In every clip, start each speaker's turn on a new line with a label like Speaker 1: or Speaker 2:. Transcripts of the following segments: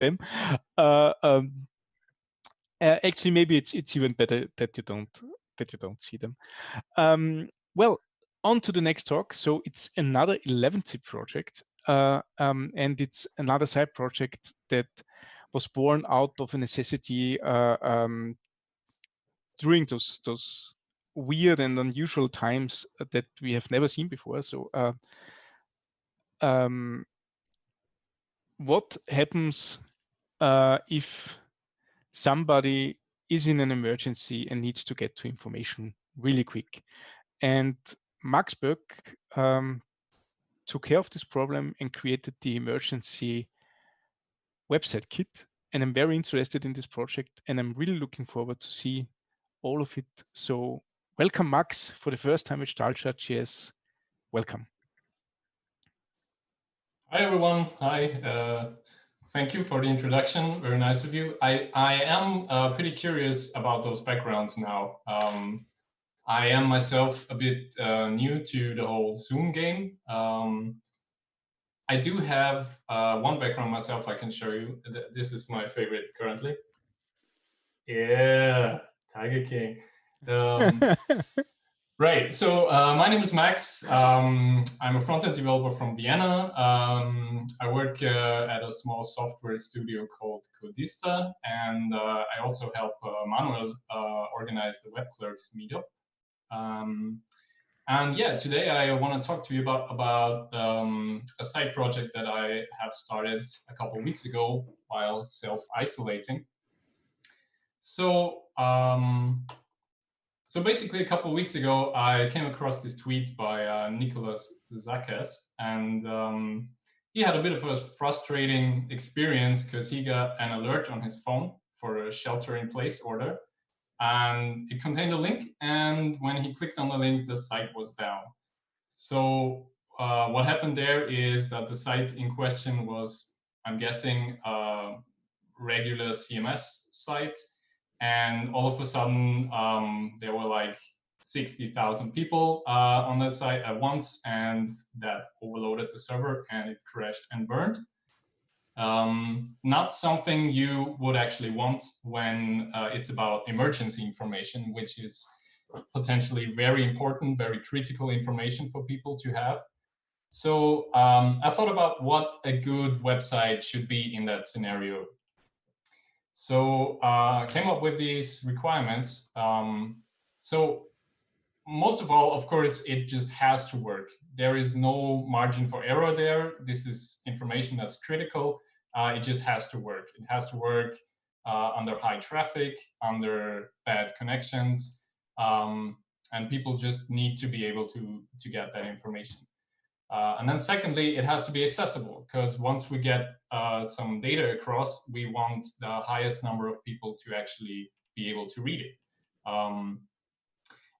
Speaker 1: them. Actually, maybe it's even better that you don't see them. Well, on to the next talk. So it's another 11th project, and it's another side project that was born out of a necessity during those weird and unusual times that we have never seen before. So what happens if somebody is in an emergency and needs to get to information really quick? And Max Böck took care of this problem and created the emergency website kit. And I'm very interested in this project, and I'm really looking forward to see all of it. So welcome, Max, for the first time at StahlstadtJS. Welcome.
Speaker 2: Hi, everyone. Hi. Thank you for the introduction. Very nice of you. I am pretty curious about those backgrounds now. I am myself a bit new to the whole Zoom game. I do have one background myself I can show you. This is my favorite currently. Yeah, Tiger King. Right, so my name is Max. I'm a front-end developer from Vienna. I work at a small software studio called Codista, and I also help Manuel organize the Web Clerks meetup. And yeah, today I want to talk to you about a side project that I have started a couple of weeks ago while self-isolating. So, so basically, a couple of weeks ago, I came across this tweet by Nicholas Zakes, and he had a bit of a frustrating experience because he got an alert on his phone for a shelter-in-place order. And it contained a link, and when he clicked on the link, the site was down. So what happened there is that the site in question was, I'm guessing, a regular CMS site, and all of a sudden there were like 60,000 people on that site at once, and that overloaded the server, and it crashed and burned. Not something you would actually want when it's about emergency information, which is potentially very important, very critical information for people to have. So I thought about what a good website should be in that scenario. So came up with these requirements. So most of all, of course, it just has to work. There is no margin for error there. This is information that's critical. It just has to work. It has to work under high traffic, under bad connections, and people just need to be able to get that information. And then secondly, it has to be accessible, because once we get some data across, we want the highest number of people to actually be able to read it.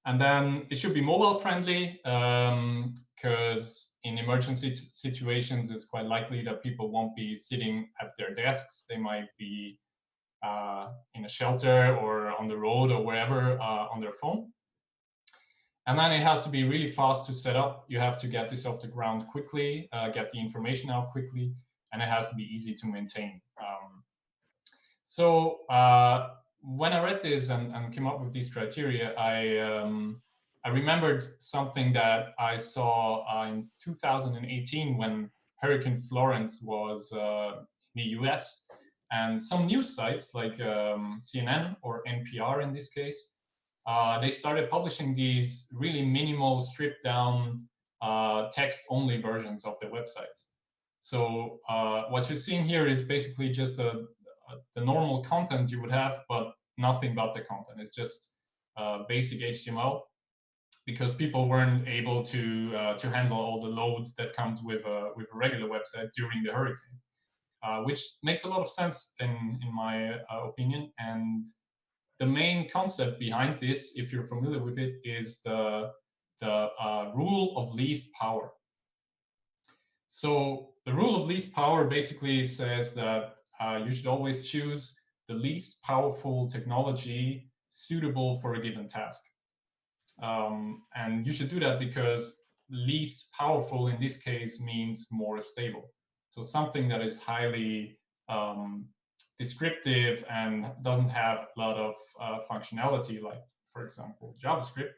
Speaker 2: And then it should be mobile friendly, because in emergency situations, it's quite likely that people won't be sitting at their desks. They might be in a shelter or on the road or wherever on their phone. And then it has to be really fast to set up. You have to get this off the ground quickly, get the information out quickly, and it has to be easy to maintain. So when I read this and came up with these criteria, I remembered something that I saw in 2018 when Hurricane Florence was in the US, and some news sites like CNN or NPR in this case, they started publishing these really minimal, stripped down text-only versions of their websites. So what you're seeing here is basically just the normal content you would have, but nothing but the content. It's just basic HTML, because people weren't able to handle all the load that comes with a regular website during the hurricane, which makes a lot of sense in my opinion. And the main concept behind this, if you're familiar with it, is the rule of least power. So the rule of least power basically says that you should always choose the least powerful technology suitable for a given task. And you should do that because least powerful in this case means more stable. So something that is highly descriptive and doesn't have a lot of functionality, like, for example, JavaScript,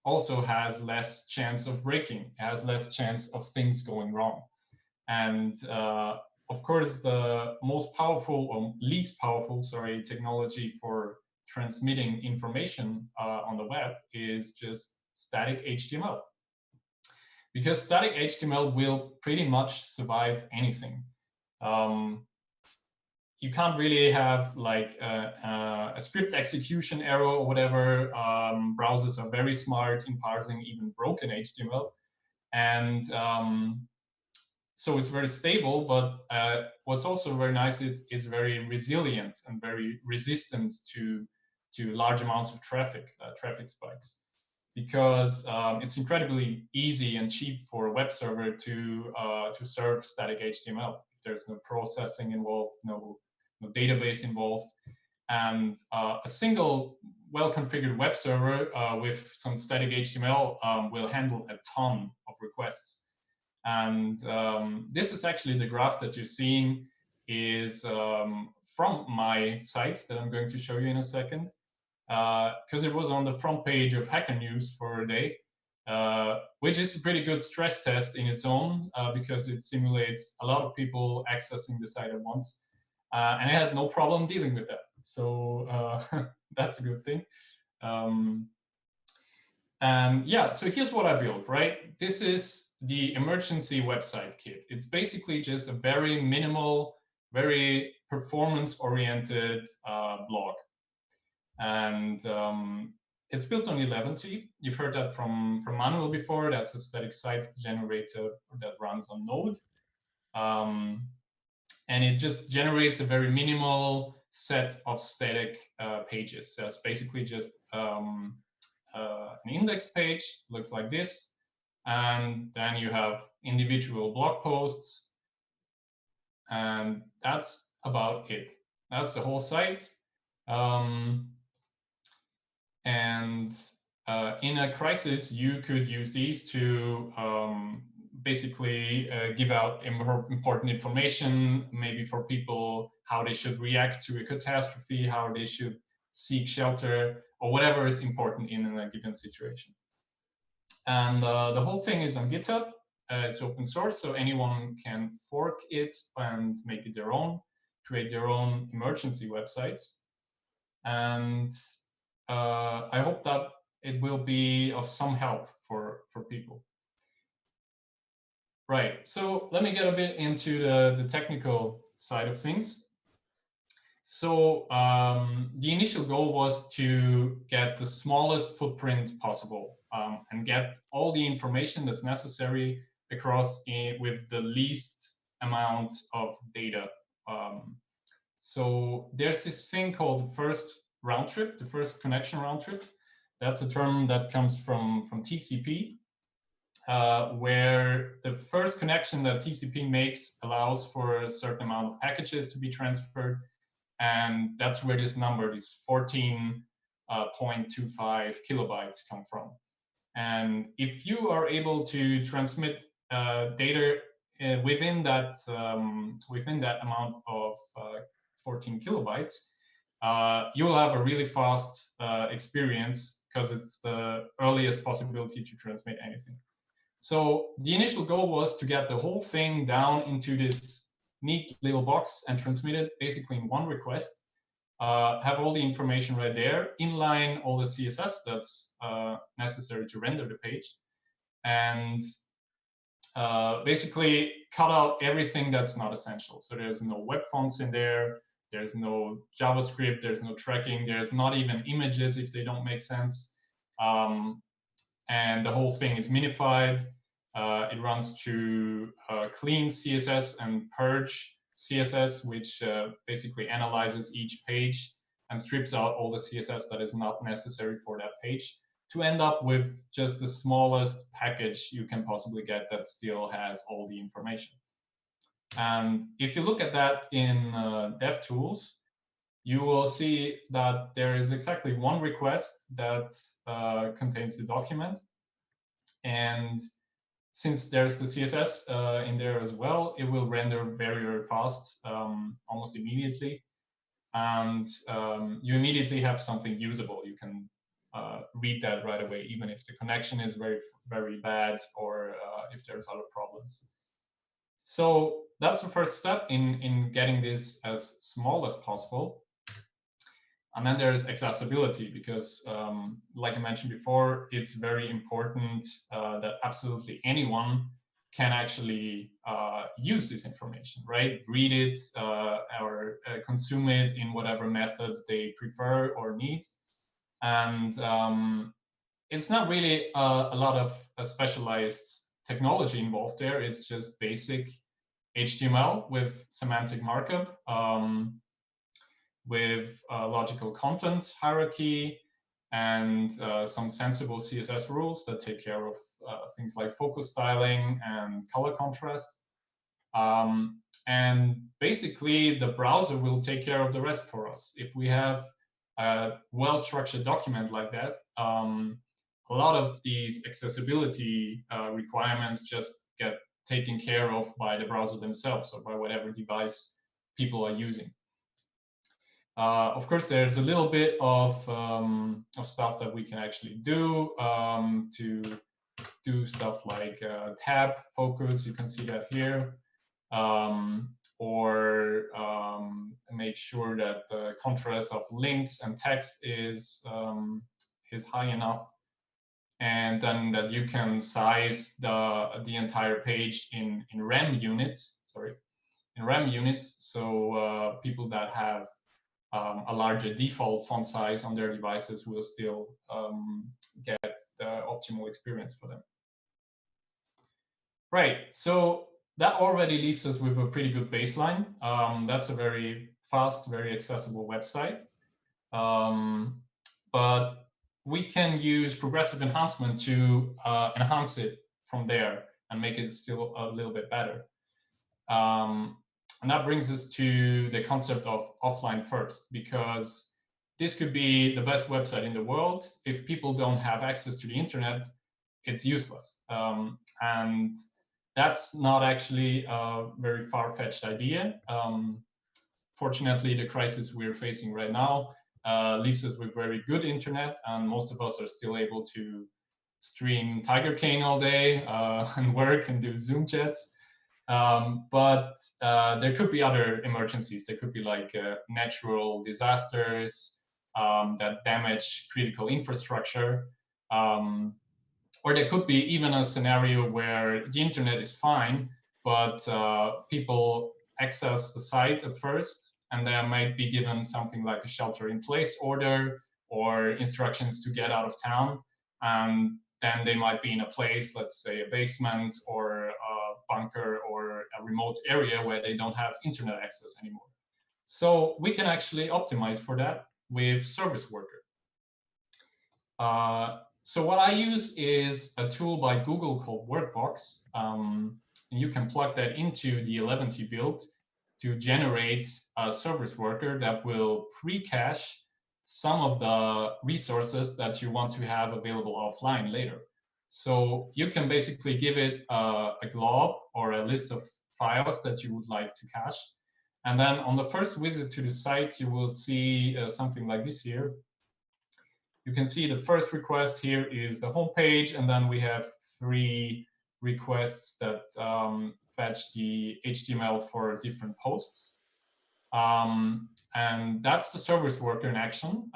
Speaker 2: also has less chance of breaking, has less chance of things going wrong. And of course, the most powerful, or least powerful, sorry, technology for transmitting information on the web is just static HTML. Because static HTML will pretty much survive anything. You can't really have like a script execution error or whatever. Browsers are very smart in parsing even broken HTML. And so it's very stable, but what's also very nice, it is very resilient and very resistant to large amounts of traffic spikes, because it's incredibly easy and cheap for a web server to serve static HTML. If there's no processing involved, no database involved, and a single well-configured web server with some static HTML will handle a ton of requests. And this is actually the graph that you're seeing is from my site that I'm going to show you in a second, because it was on the front page of Hacker News for a day, which is a pretty good stress test in its own, because it simulates a lot of people accessing the site at once. And I had no problem dealing with that. So that's a good thing. And yeah, so here's what I built, right? This is the emergency website kit. It's basically just a very minimal, very performance-oriented blog. And it's built on 11t. You've heard that from Manuel before. That's a static site generator that runs on Node. And it just generates a very minimal set of static pages. So it's basically just an index page, looks like this. And then you have individual blog posts. And that's about it. That's the whole site. And in a crisis, you could use these to basically give out important information, maybe for people, how they should react to a catastrophe, how they should seek shelter, or whatever is important in a given situation. And the whole thing is on GitHub. It's open source, so anyone can fork it and make it their own, create their own emergency websites. And I hope that it will be of some help for people. Right, so let me get a bit into the technical side of things. So the initial goal was to get the smallest footprint possible and get all the information that's necessary across with the least amount of data. So there's this thing called the first round trip, the first connection round trip. That's a term that comes from TCP, where the first connection that TCP makes allows for a certain amount of packages to be transferred. And that's where this number, this 14.25 kilobytes come from. And if you are able to transmit data within that amount of 14 kilobytes, you will have a really fast experience, because it's the earliest possibility to transmit anything. So the initial goal was to get the whole thing down into this neat little box and transmit it basically in one request, have all the information right there, inline all the CSS that's necessary to render the page, and basically cut out everything that's not essential. So there's no web fonts in there, there's no JavaScript, there's no tracking, there's not even images if they don't make sense. And the whole thing is minified. It runs to clean CSS and purge CSS, which basically analyzes each page and strips out all the CSS that is not necessary for that page, to end up with just the smallest package you can possibly get that still has all the information. And if you look at that in DevTools, you will see that there is exactly one request that contains the document. And since there's the CSS in there as well, it will render very, very fast, almost immediately. And you immediately have something usable. You can read that right away, even if the connection is very, very bad, or if there's other problems. So that's the first step in getting this as small as possible. And then there's accessibility, because like I mentioned before, it's very important that absolutely anyone can actually use this information, right? Read it or consume it in whatever method they prefer or need. And it's not really a lot of specialized technology involved there. It's just basic HTML with semantic markup, with logical content hierarchy, and some sensible CSS rules that take care of things like focus styling and color contrast. And basically, the browser will take care of the rest for us. If we have a well-structured document like that, a lot of these accessibility requirements just get taken care of by the browser themselves, or by whatever device people are using. Of course, there's a little bit of stuff that we can actually do to do stuff like tab focus. You can see that here. Or make sure that the contrast of links and text is high enough, and then that you can size the entire page in RAM units. Sorry, in RAM units, so people that have a larger default font size on their devices will still get the optimal experience for them. Right, so that already leaves us with a pretty good baseline. That's a very fast, very accessible website. But we can use progressive enhancement to enhance it from there and make it still a little bit better. And that brings us to the concept of offline first, because this could be the best website in the world. If people don't have access to the internet, it's useless. And that's not actually a very far-fetched idea. Fortunately, the crisis we're facing right now leaves us with very good internet, and most of us are still able to stream Tiger King all day and work and do Zoom chats. But there could be other emergencies. There could be like natural disasters that damage critical infrastructure. Or there could be even a scenario where the internet is fine, but people access the site at first, and they might be given something like a shelter-in-place order or instructions to get out of town. And then they might be in a place, let's say a basement or a bunker or a remote area where they don't have internet access anymore. So we can actually optimize for that with Service Worker. So what I use is a tool by Google called Workbox. And you can plug that into the 11T build to generate a service worker that will pre-cache some of the resources that you want to have available offline later. So you can basically give it a glob or a list of files that you would like to cache. And then on the first visit to the site, you will see something like this here. You can see the first request here is the home page, and then we have 3 requests that fetch the HTML for different posts. And that's the service worker in action.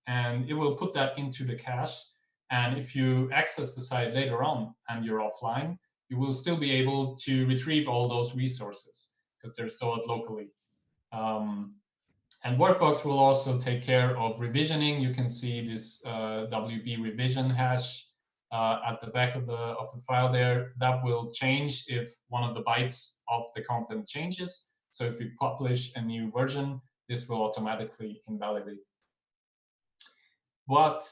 Speaker 2: And it will put that into the cache. And if you access the site later on and you're offline, you will still be able to retrieve all those resources because they're stored locally. And Workbox will also take care of revisioning. You can see this WB revision hash at the back of the file there. That will change if one of the bytes of the content changes. So if we publish a new version, this will automatically invalidate. But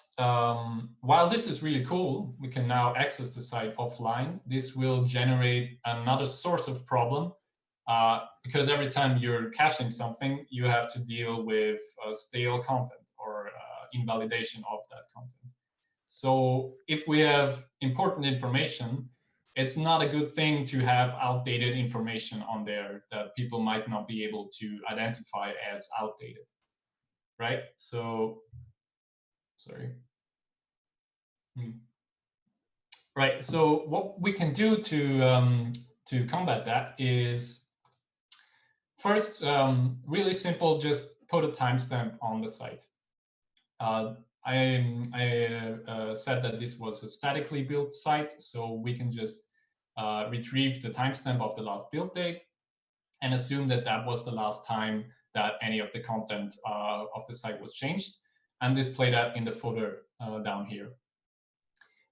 Speaker 2: while this is really cool, we can now access the site offline. This will generate another source of problem. Because every time you're caching something, you have to deal with stale content or invalidation of that content. So if we have important information, it's not a good thing to have outdated information on there that people might not be able to identify as outdated, right? So, sorry. Right, so what we can do to combat that is, first, really simple, just put a timestamp on the site. I said that this was a statically built site, so we can just retrieve the timestamp of the last build date and assume that that was the last time that any of the content of the site was changed, and display that in the footer down here.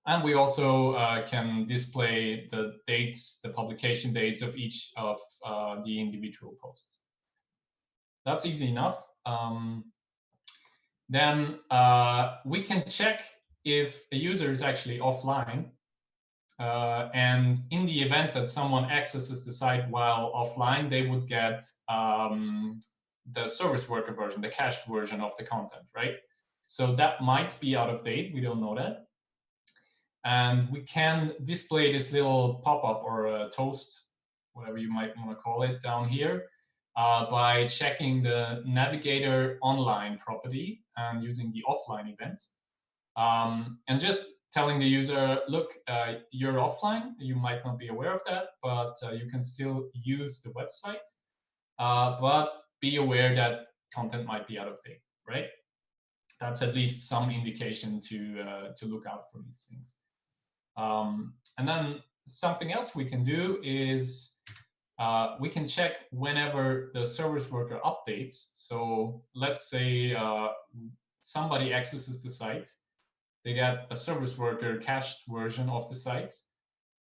Speaker 2: And we also can display the dates, the publication dates of each of the individual posts. That's easy enough. Then we can check if a user is actually offline. And in the event that someone accesses the site while offline, they would get the service worker version, the cached version of the content, right? So that might be out of date. We don't know that. And we can display this little pop-up or a toast, whatever you might want to call it, down here by checking the navigator online property and using the offline event. And just telling the user, look, you're offline. You might not be aware of that, but you can still use the website. But be aware that content might be out of date, right? That's at least some indication to look out for these things. And then something else we can do is we can check whenever the service worker updates. So let's say somebody accesses the site, they get a service worker cached version of the site,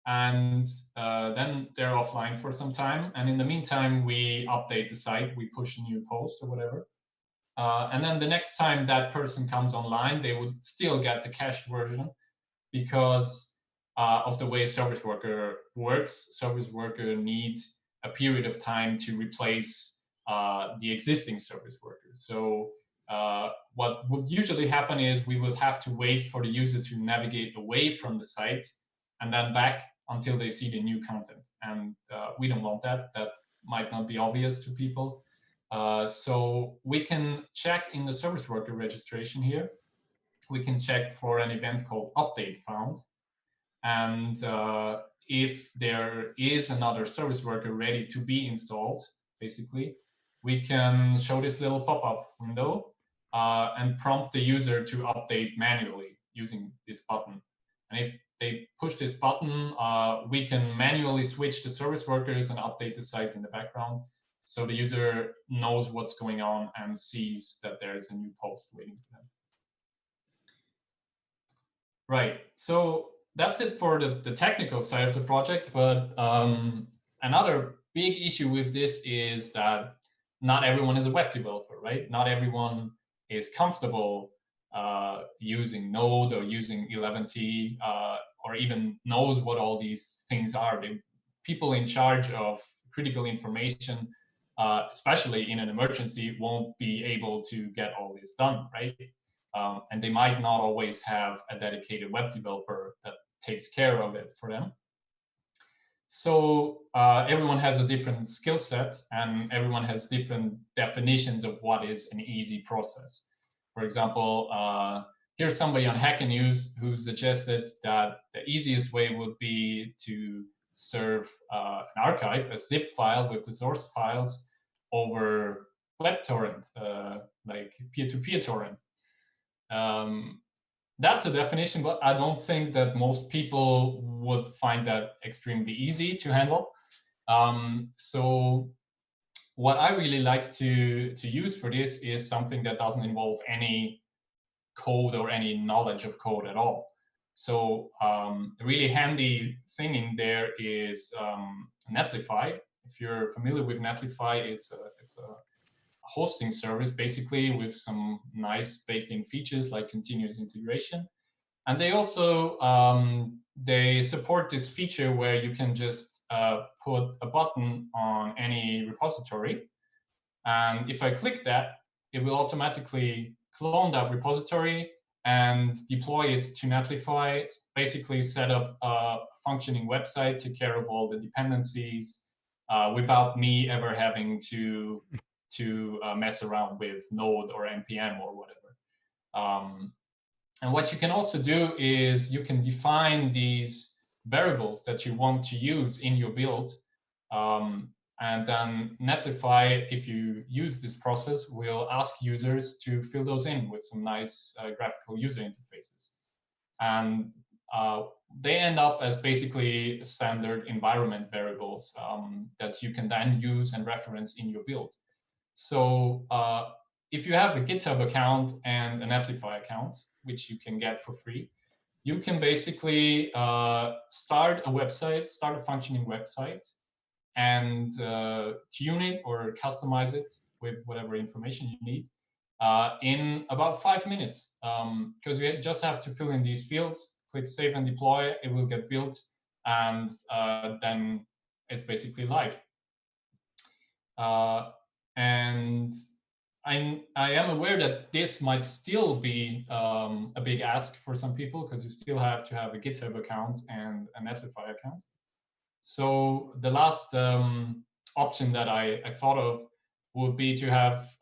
Speaker 2: and then they're offline for some time. And in the meantime, we update the site, we push a new post or whatever. And then the next time that person comes online, they would still get the cached version because of the way service worker works. Service worker needs a period of time to replace the existing service worker. So what would usually happen is we would have to wait for the user to navigate away from the site and then back until they see the new content. And we don't want that. That might not be obvious to people. So we can check in the service worker registration here. We can check for an event called update found. And if there is another service worker ready to be installed, basically, we can show this little pop-up window and prompt the user to update manually using this button. And if they push this button, we can manually switch the service workers and update the site in the background, so the user knows what's going on and sees that there is a new post waiting for them. Right, so that's it for the technical side of the project, but another big issue with this is that not everyone is a web developer, right? Not everyone is comfortable using Node or using 11t or even knows what all these things are. People in charge of critical information, especially in an emergency, won't be able to get all this done, right? And they might not always have a dedicated web developer that takes care of it for them. So everyone has a different skill set, and everyone has different definitions of what is an easy process. For example, here's somebody on Hacker News who suggested that the easiest way would be to serve an archive, a zip file with the source files over WebTorrent, like peer-to-peer torrent. That's a definition, but I don't think that most people would find that extremely easy to handle. So what I really like to use for this is something that doesn't involve any code or any knowledge of code at all. So a really handy thing in there is Mattified. If you're familiar with Mattified, it's a hosting service, basically, with some nice baked-in features like continuous integration. And they also they support this feature where you can just put a button on any repository, and if I click that, it will automatically clone that repository and deploy it to Netlify. Basically set up a functioning website, take care of all the dependencies without me ever having to mess around with Node or NPM or whatever. And what you can also do is you can define these variables that you want to use in your build. And then Netlify, if you use this process, will ask users to fill those in with some nice graphical user interfaces. And they end up as basically standard environment variables that you can then use and reference in your build. So if you have a GitHub account and a Netlify account, which you can get for free, you can basically start a website, start a functioning website, and tune it or customize it with whatever information you need in about 5 minutes. Because you just have to fill in these fields, click save and deploy, it will get built, and then it's basically live. And I am aware that this might still be a big ask for some people, because you still have to have a GitHub account and a Netlify account. So the last option that I thought of would be to have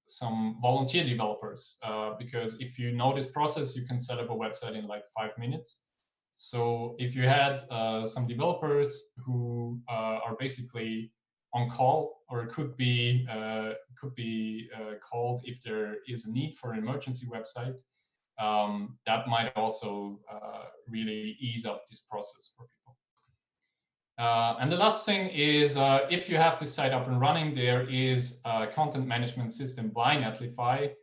Speaker 2: some volunteer developers, because if you know this process, you can set up a website in like 5 minutes. So if you had some developers who are basically on call, or could be called if there is a need for an emergency website, that might also really ease up this process for people. And the last thing is, if you have this site up and running, there is a content management system by Netlify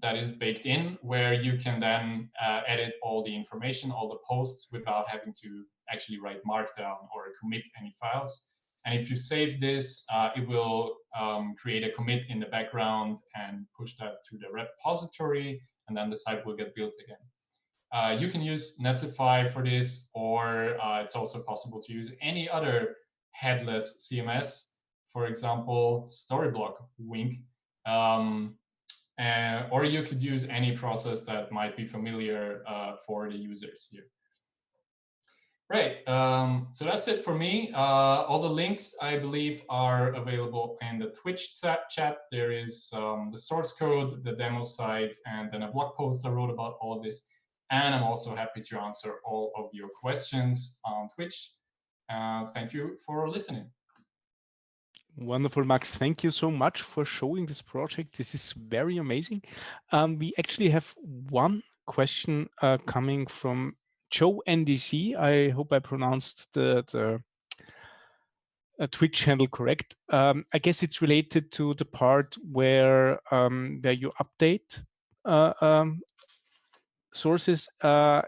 Speaker 2: that is baked in, where you can then edit all the information, all the posts, without having to actually write Markdown or commit any files. And if you save this, it will create a commit in the background and push that to the repository, and then the site will get built again. You can use Netlify for this, or it's also possible to use any other headless CMS, for example, Storyblock, wink. Or you could use any process that might be familiar for the users here. Right, so that's it for me. All the links, I believe, are available in the Twitch chat. There is the source code, the demo site, and then a blog post I wrote about all of this. And I'm also happy to answer all of your questions on Twitch. Thank you for listening.
Speaker 1: Wonderful, Max. Thank you so much for showing this project. This is very amazing. We actually have one question coming from Joe NDC. I hope I pronounced the Twitch handle correct. I guess it's related to the part where you update sources. They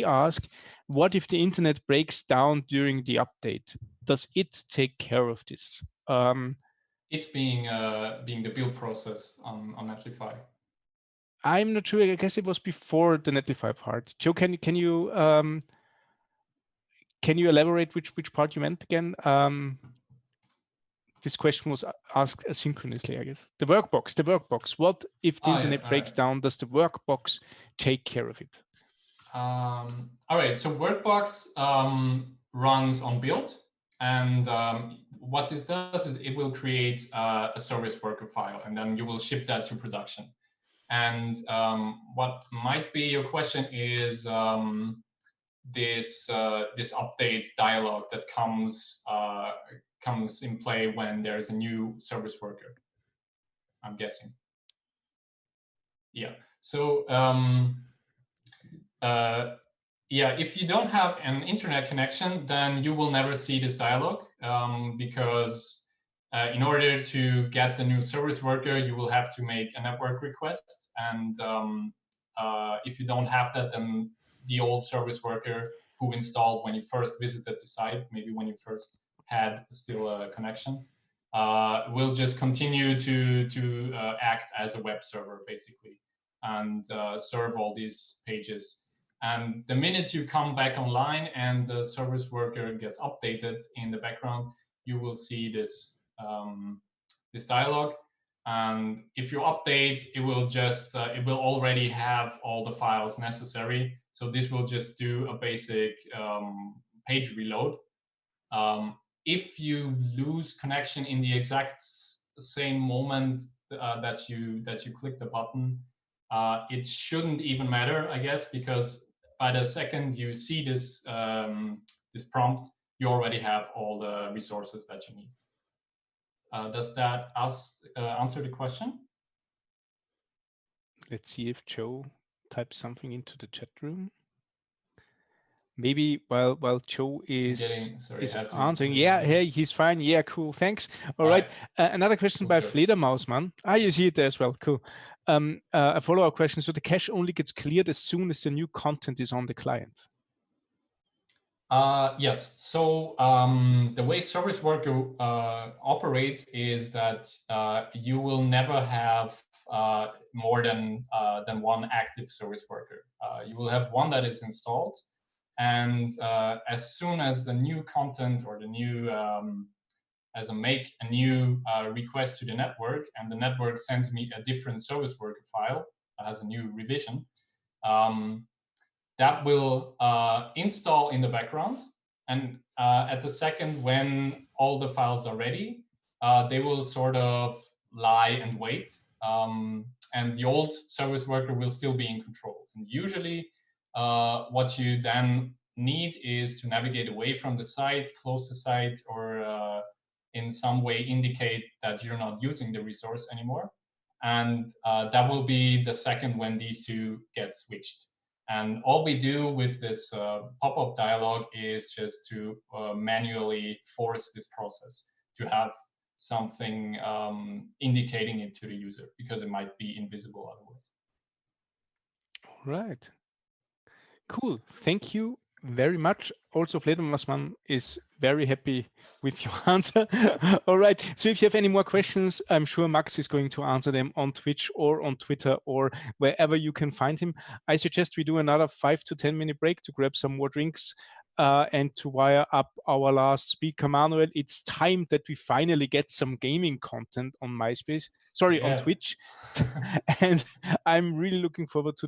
Speaker 1: ask, what if the internet breaks down during the update? Does it take care of this?
Speaker 2: It being the build process on Netlify.
Speaker 1: I'm not sure. I guess it was before the Netlify part. Joe, can you elaborate which part you meant again? This question was asked asynchronously, I guess. The workbox. What if the internet breaks down? Does the workbox take care of it?
Speaker 2: All right, so Workbox runs on build, and what this does is it will create a service worker file, and then you will ship that to production. And what might be your question is this update dialog that comes in play when there's a new service worker, I'm guessing. Yeah, so yeah, if you don't have an internet connection, then you will never see this dialog, because in order to get the new service worker, you will have to make a network request. And if you don't have that, then the old service worker who installed when you first visited the site, maybe when you first had still a connection, will just continue to act as a web server, basically, and serve all these pages. And the minute you come back online and the service worker gets updated in the background, you will see this this dialog. And if you update, it will just it will already have all the files necessary. So this will just do a basic page reload. If you lose connection in the exact same moment that you click the button, it shouldn't even matter, I guess, because by the second you see this this prompt, you already have all the resources that you need. Does that answer the question?
Speaker 1: Let's see if Joe types something into the chat room. Maybe while Joe is answering. Yeah, hey, he's fine. Yeah, cool. Thanks. All right. Another question by Fledermausmann. You see it there as well. Cool. A follow-up question. So the cache only gets cleared as soon as the new content is on the client.
Speaker 2: Yes. So the way Service Worker operates is that you will never have more than one active Service Worker. You will have one that is installed, and as soon as the new content or the new as a make a new request to the network, and the network sends me a different Service Worker file as a new revision. That will install in the background, and at the second when all the files are ready, they will sort of lie and wait, and the old Service Worker will still be in control. And usually what you then need is to navigate away from the site, close the site, or in some way indicate that you're not using the resource anymore. And that will be the second when these two get switched. And all we do with this pop-up dialog is just to manually force this process to have something indicating it to the user, because it might be invisible otherwise.
Speaker 1: All right. Cool. Thank you very much. Also, Fledermausmann is very happy with your answer. All right. So if you have any more questions, I'm sure Max is going to answer them on Twitch or on Twitter or wherever you can find him. I suggest we do another 5 to 10 minute break to grab some more drinks and to wire up our last speaker, Manuel. It's time that we finally get some gaming content on MySpace. Sorry, on Twitch. And I'm really looking forward to